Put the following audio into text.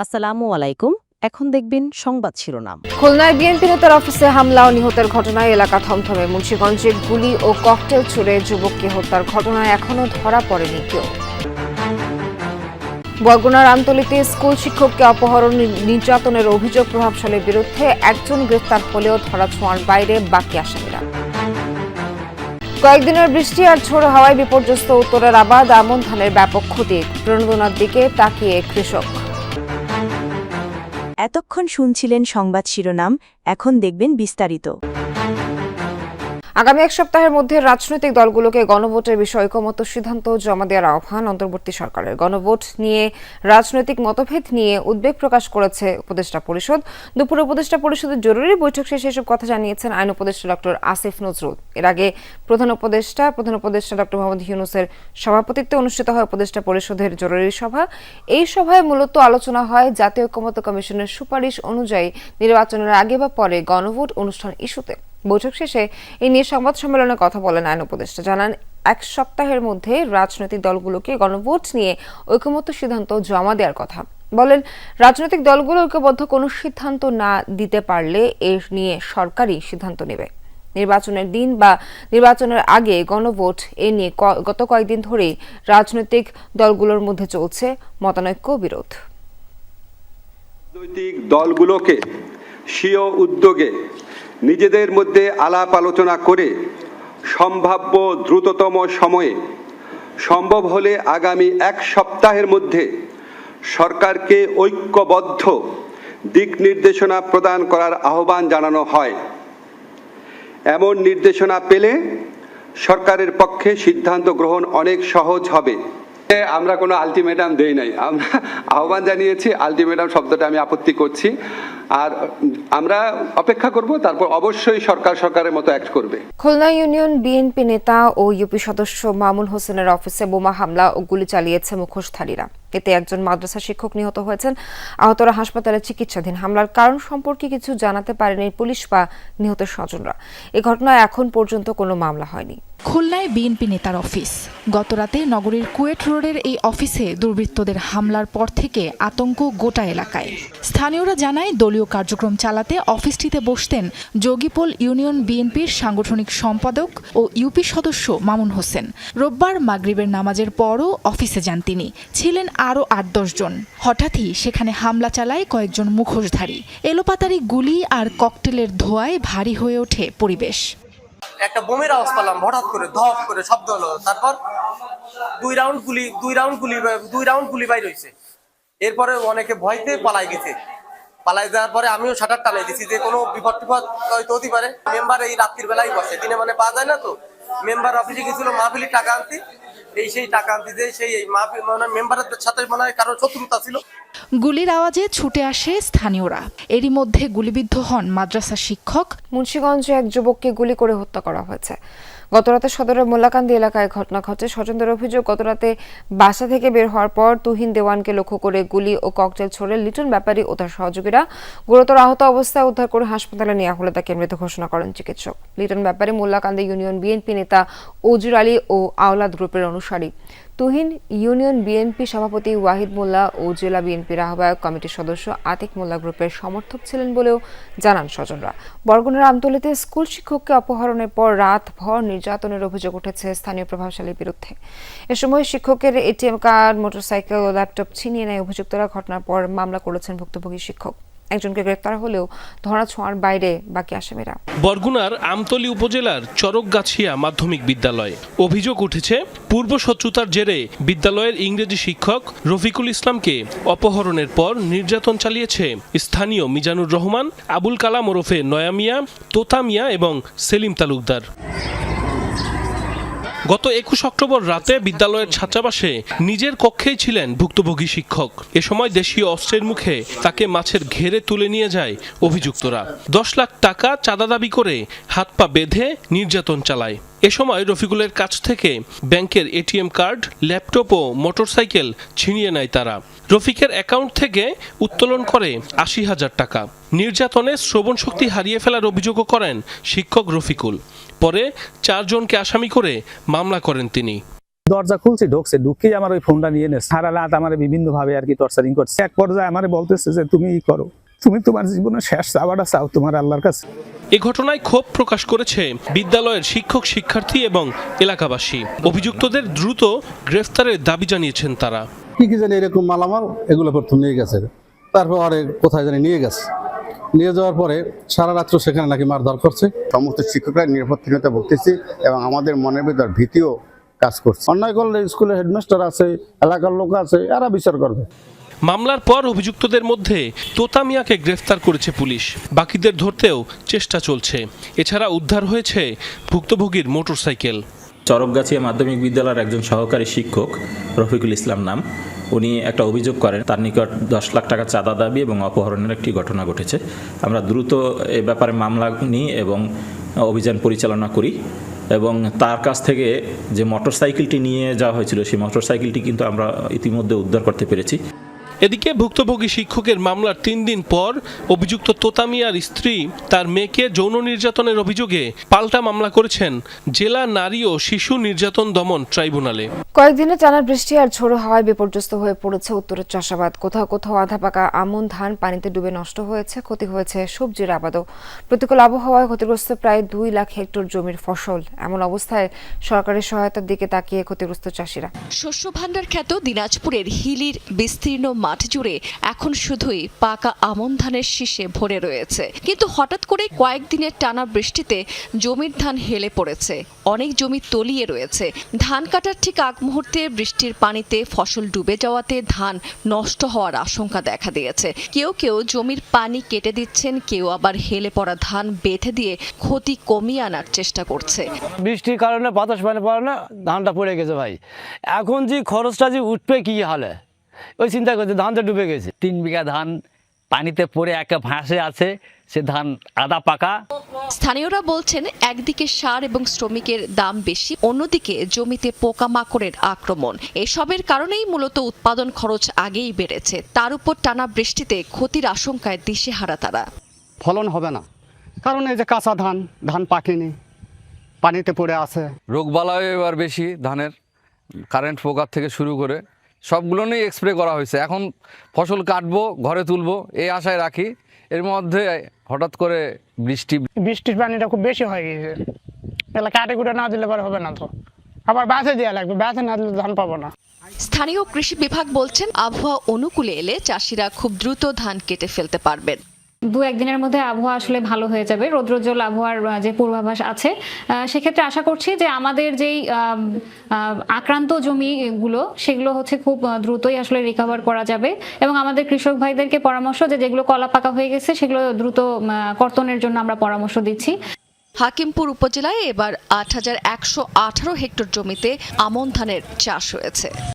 আসসালামু আলাইকুম। এখন দেখবেন সংবাদ শিরোনাম। খুলনায় বিএনপি নেতার অফিসে হামলা ও নিহতের ঘটনায় এলাকা থমথমে। মুন্সিগঞ্জে গুলি ও ককটেল ছুড়ে যুবককে হত্যার ঘটনায় এখনো ধরা পড়েনি কেউ। বরগুনার আমতলীতে স্কুল শিক্ষককে অপহরণ নির্যাতনের অভিযোগ প্রভাবশালীর বিরুদ্ধে একজন গ্রেফতার হলেও ধরাছোঁয়ার বাইরে বাকি আসামিরা। কয়েকদিনের বৃষ্টি আর ঝোড়ো হাওয়ায় বিপর্যস্ত উত্তরের আবাদ, আমন ধানের ব্যাপক ক্ষতি। প্রণোদনার দিকে তাকিয়ে কৃষক। এতক্ষণ শুনছিলেন সংবাদ শিরোনাম, এখন দেখবেন বিস্তারিত। আগামী এক সপ্তাহের মধ্যে রাজনৈতিক দলগুলোকে গণভোটের বিষয়ে ঐকমত্য সিদ্ধান্ত জমা দেওয়ার আহ্বান অন্তর্বর্তী সরকারের। গণভোট নিয়ে রাজনৈতিক মতভেদ নিয়ে উদ্বেগ প্রকাশ করেছে উপদেষ্টা পরিষদ। দুপুরে উপদেষ্টা পরিষদের জরুরি বৈঠক শেষে এসব কথা জানিয়েছেন আইন উপদেষ্টা ডক্টর আসিফ নজরুল। এর আগে প্রধান উপদেষ্টা ডক্টর মোহাম্মদ ইউনূসের সভাপতিত্বে অনুষ্ঠিত হয় উপদেষ্টা পরিষদের জরুরি সভা। এই সভায় মূলত আলোচনা হয় জাতীয় ঐকমত্য কমিশনের সুপারিশ অনুযায়ী নির্বাচনের আগে বা পরে গণভোট অনুষ্ঠান ইস্যুতে। বৈঠক শেষে এই নিয়ে সংবাদ সম্মেলনে কথা বলেন আইন উপদেষ্টা। জানান, এক সপ্তাহের মধ্যে রাজনৈতিক দলগুলোকে গণভোট নিয়ে ঐকমত্য সিদ্ধান্ত জমা দেওয়ার কথা। বলেন, রাজনৈতিক দলগুলো ঐক্যবদ্ধ কোনো সিদ্ধান্ত না দিতে পারলে এ নিয়ে সরকারই সিদ্ধান্ত নেবে। নির্বাচনের দিন বা নির্বাচনের আগে গণভোট এ নিয়ে গত কয়েকদিন ধরেই রাজনৈতিক দলগুলোর মধ্যে চলছে মতানৈক্য বিরোধ। রাজনৈতিক দলগুলোকে স্বীয় উদ্যোগে নিজেদের মধ্যে আলাপ আলোচনা করে সম্ভাব্য দ্রুততম সময়ে, সম্ভব হলে আগামী এক সপ্তাহের মধ্যে সরকারকে ঐক্যবদ্ধ দিক নির্দেশনা প্রদান করার আহ্বান জানানো হয়। এমন নির্দেশনা পেলে সরকারের পক্ষে সিদ্ধান্ত গ্রহণ অনেক সহজ হবে। আমরা কোনো আলটিমেটাম দেই নাই, আমরা আহ্বান জানিয়েছি। আলটিমেটাম শব্দটা আমি আপত্তি করছি। আর আমরা অপেক্ষা করব, তারপর অবশ্যই সরকারের মতো অ্যাক্ট করবে। খুলনা ইউনিয়ন বিএনপি নেতা ও ইউপি সদস্য মামুন হোসেনের অফিসে বোমা হামলা ও গুলি চালিয়েছে মুখোশধারীরা। এতে একজন মাদ্রাসা শিক্ষক নিহত হয়েছেন। আহতরা হাসপাতালে চিকিৎসাধীন। হামলার কারণ সম্পর্কে কিছু জানাতে পারেনি পুলিশ বা নিহতের স্বজনরা। এ ঘটনায় এখন পর্যন্ত কোনো মামলা হয়নি। খুলনায় বিএনপি নেতার অফিস। গতরাতে নগরীর কুয়েট রোডের এই অফিসে দুর্বৃত্তদের হামলার পর থেকে আতঙ্ক গোটা এলাকায়। স্থানীয়রা জানায়, দলীয় কার্যক্রম চালাতে অফিসটিতে বসতেন যোগীপোল ইউনিয়ন বিএনপির সাংগঠনিক সম্পাদক ও ইউপি সদস্য মামুন হোসেন। রোববার মাগরিবের নামাজের পরও অফিসে যান তিনি। ছিলেন আরও ৮-১০ জন। হঠাৎই সেখানে হামলা চালায় কয়েকজন মুখোশধারী। এলোপাতারি গুলি আর ককটেলের ধোঁয়ায় ভারী হয়ে ওঠে পরিবেশ। একটা বোমের আওয়াজ পেলাম, হঠাৎ করে ধপ করে শব্দ হলো। তারপর দুই রাউন্ড গুলি বাইর হয়েছে। এরপরে অনেকে ভয়তে পালাই গেছে। পালাই যাওয়ার পরে আমিও শাটার টানাই দিছি যে কোনো বিপদ হয়তো হতে পারে। মেম্বার এই রাত্রির বেলায় বসে, দিনে মানে পাওয়া যায় না। তো মেম্বার অফিসে গেছিল মাহফিলি টাকা আনতে। সেই টাকা আনতে যে সেই মাহফিল মানে মেম্বারের সাথে মানে কারো শত্রুতা ছিল। গুলির আওয়াজে ছুটে আসে স্থানীয়রা। এরই মধ্যে গুলিবিদ্ধ হন মাদ্রাসা শিক্ষক। মুন্সিগঞ্জে এক যুবককে গুলি করে হত্যা করা হয়েছে। গতরাতে সদরের মোল্লাকান্দি এলাকায় ঘটনা ঘটে। স্বজনদের অভিযোগ, গতরাতে বাসা থেকে বের হওয়ার পর তুহিন দেওয়ানকে লক্ষ্য করে গুলি ও ককটেল ছোড়ে লিটন ব্যাপারী ও তার সহযোগীরা। গুরুতর আহত অবস্থায় উদ্ধার করে হাসপাতালে নেওয়া হলে তাকে মৃত ঘোষণা করেন চিকিৎসক। লিটন ব্যাপারী মোল্লাকান্দি ইউনিয়ন বিএনপি নেতা ওজুর আলী ও আওলাদ গ্রুপের অনুসারী। তুহিন ইউনিয়ন বিএনপি সভাপতি ওয়াহিদ মোল্লা ও জেলা বিএনপির আহ্বায়ক কমিটির সদস্য আতিক মোল্লা গ্রুপের সমর্থক ছিলেন বলেও জানান স্বজনরা। বরগুনার আমতলীতে স্কুল শিক্ষককে অপহরণের পর রাতভর নির্যাতনের অভিযোগ উঠেছে স্থানীয় প্রভাবশালীর বিরুদ্ধে। এ সময় শিক্ষকের এটিএম কার্ড, মোটরসাইকেল ও ল্যাপটপ ছিনিয়ে নেয় অভিযুক্তরা। ঘটনার পর মামলা করেছেন ভুক্তভোগী শিক্ষক। একজনকে গ্রেফতার হলেও ধরাছোঁয়ার বাইরে বাকি আসামিরা। বরগুনার আমতলী উপজেলার চরকগাছিয়া মাধ্যমিক বিদ্যালয়। অভিযোগ উঠেছে, পূর্ব শত্রুতার জেরে বিদ্যালয়ের ইংরেজি শিক্ষক রফিকুল ইসলামকে অপহরণের পর নির্যাতন চালিয়েছে স্থানীয় মিজানুর রহমান, আবুল কালাম ওরফে নয়া মিয়া, তোতা মিয়া এবং সেলিম তালুকদার। গত ২১ অক্টোবর রাতে বিদ্যালয়ের ছাত্রাবাসে নিজের কক্ষেই ছিলেন ভুক্তভোগী শিক্ষক। এ সময় দেশীয় অস্ত্রের মুখে তাকে মাছের ঘেরে তুলে নিয়ে যায় অভিযুক্তরা। ১০ লাখ টাকা চাঁদা দাবি করে হাত পা বেঁধে নির্যাতন চালায়। এ সময় রফিকুলের কাছ থেকে ব্যাংকের এটিএম কার্ড, ল্যাপটপ ও মোটরসাইকেল ছিনিয়ে নেয় তারা। রফিকের অ্যাকাউন্ট থেকে উত্তোলন করে ৮০,০০০ টাকা। নির্যাতনে শ্রবণ শক্তি হারিয়ে ফেলার অভিযোগও করেন শিক্ষক রফিকুল। পরে ৪ জনকে আসামি করে মামলা করেন তিনি। দরজা খুলছি, ঢুকছে, ঢুকেই আমার ওই ফোনটা নিয়ে নেছে। সারা রাত আমার বিভিন্ন ভাবে আর কি টর্চারিং করছে। এক পর্যায়ে আমার বলতেছে যে তুমি ই করো, তুমি তোমার জীবনের শেষ চাওয়াটা চাও তোমার আল্লাহর কাছে। এ ঘটনায় ক্ষোভ প্রকাশ করেছে বিদ্যালয়ের শিক্ষক, শিক্ষার্থী এবং এলাকাবাসী। অভিযুক্তদের দ্রুত গ্রেফতারের দাবি জানিয়েছেন তারা। কি জানি এরকম মালামাল এগুলো প্রথম নিয়ে গেছে, তারপর কোথায় জানি নিয়ে গেছে। নিয়ে যাওয়ার পরে সারা রাত্র সেখানে নাকি মারধর করছে। সমস্ত শিক্ষকরা নিরাপত্তাহীনতা ভুগতেছি এবং আমাদের মনের ভিতর ভীতিও কাজ করছে। অন্যায় করলে স্কুলের হেডমাস্টার আছে, এলাকার লোক আছে, এরা বিচার করবে। মামলার পর অভিযুক্তদের মধ্যে তোতা মিয়াকে গ্রেফতার করেছে পুলিশ। বাকিদের ধরতেও চেষ্টা চলছে। এছাড়া উদ্ধার হয়েছে ভুক্তভোগীর মোটরসাইকেল। চরকগাছিয়া মাধ্যমিক বিদ্যালয়ের একজন সহকারী শিক্ষক রফিকুল ইসলাম নাম, উনি একটা অভিযোগ করেন তার নিকট 10 লাখ টাকা চাঁদা দাবি এবং অপহরণের একটি ঘটনা ঘটেছে। আমরা দ্রুত এ ব্যাপারে মামলা নিই এবং অভিযান পরিচালনা করি এবং তার কাছ থেকে যে মোটরসাইকেলটি নিয়ে যাওয়া হয়েছিল সেই মোটরসাইকেলটি কিন্তু আমরা ইতিমধ্যে উদ্ধার করতে পেরেছি। এদিকে ভুক্তভোগী শিক্ষকের মামলার 3 দিন পর অভিযুক্ত তোতা মিয়ার স্ত্রী তার মেয়েকে যৌন নির্যাতনের অভিযোগে পাল্টা মামলা করেছেন জেলা নারী ও শিশু নির্যাতন দমন ট্রাইব্যুনালে। কয়েকদিনে টানা বৃষ্টি আর ঝোড়ো হাওয়ায় বিপর্যস্ত হয়ে পড়েছে উত্তরের চাষাবাদ। কোথাও কোথাও আধা পাকা আমন ধান পানিতে ডুবে নষ্ট হয়েছে, ক্ষতি হয়েছে সবজির আবাদও। প্রতিকূল আবহাওয়ায় ক্ষতিগ্রস্ত প্রায় 2 লাখ হেক্টর জমির ফসল। এমন অবস্থায় সরকারের সহায়তার দিকে তাকিয়ে ক্ষতিগ্রস্ত চাষিরা। শস্য ভাণ্ডার খ্যাত দিনাজপুরের হিলির বিস্তীর্ণ মাঠ জুড়ে এখন শুধুই পাকা আমন ধানের শীষে ভরে রয়েছে। কিন্তু হঠাৎ করে কয়েকদিনের টানা বৃষ্টিতে জমির ধান হেলে পড়েছে, অনেক জমি তলিয়ে রয়েছে। ধান কাটার ঠিক আগ মুহূর্তে বৃষ্টির পানিতে ফসল ডুবে যাওয়াতে ধান নষ্ট হওয়ার আশঙ্কা দেখা দিয়েছে। কেউ কেউ জমির পানি কেটে দিচ্ছেন, কেউ আবার হেলে পড়া ধান বেঁধে দিয়ে ক্ষতি কমিয়ে আনার চেষ্টা করছে। বৃষ্টির কারণে বাতাস পানি পড়ে না, ধানটা পড়ে গেছে ভাই। এখন যে খরচটা যে উঠবে কি হালে ওই চিন্তা করছে, ধানটা ডুবে গেছে। 3 বিঘা ধান পানিতে পড়ে একটা ভাসে আছে, সে ধান আধা পাকা। স্থানীয়রা বলছেন একদিকে সার এবং শ্রমিকের দাম বেশি, অন্যদিকে জমিতে পোকামাকড়ের আক্রমণ। এসবের কারণেই মূলত উৎপাদন খরচ আগেই বেড়েছে। তার উপর টানা বৃষ্টিতে ক্ষতির আশঙ্কায় দিশেহারা তারা। ফলন হবে না, কারণ এই যে কাঁচা ধান, ধান পাকেনি, পানিতে পড়ে আছে। রোগবালাই এবার বেশি ধানের, কারেন্ট পোকার থেকে শুরু করে সবগুলো নিয়ে স্প্রে করা হয়েছে। এখন ফসল কাটবো, ঘরে তুলবো এই আশায় রাখি। এর মধ্যে হঠাৎ করে বৃষ্টির পানিটা খুব বেশি হয়ে গেছে। তাহলে কাটে কুটে না দিলে পরে হবে না, তো আবার বাঁচে দেওয়া লাগবে, বাঁচে না দিলে ধান পাবো না। স্থানীয় কৃষি বিভাগ বলছেন আবহাওয়া অনুকূলে এলে চাষিরা খুব দ্রুত ধান কেটে ফেলতে পারবেন। 2-1 দিনের মধ্যে আবহাওয়া আসলে ভালো হয়ে যাবে। রৌদ্রোজ্জ্বল আবহাওয়ার যে পূর্বাভাস আছে, সেক্ষেত্রে আশা করছি যে আমাদের যেই আক্রান্ত জমিগুলো সেগুলো হচ্ছে খুব দ্রুতই আসলে রিকভার করা যাবে। এবং আমাদের কৃষক ভাইদেরকে পরামর্শ যেগুলো কলা পাকা হয়ে গেছে সেগুলো দ্রুত কর্তনের জন্য আমরা পরামর্শ দিচ্ছি। হাকিমপুর উপজেলায় এবার 8118 হেক্টর জমিতে আমন ধানের চাষ হয়েছে।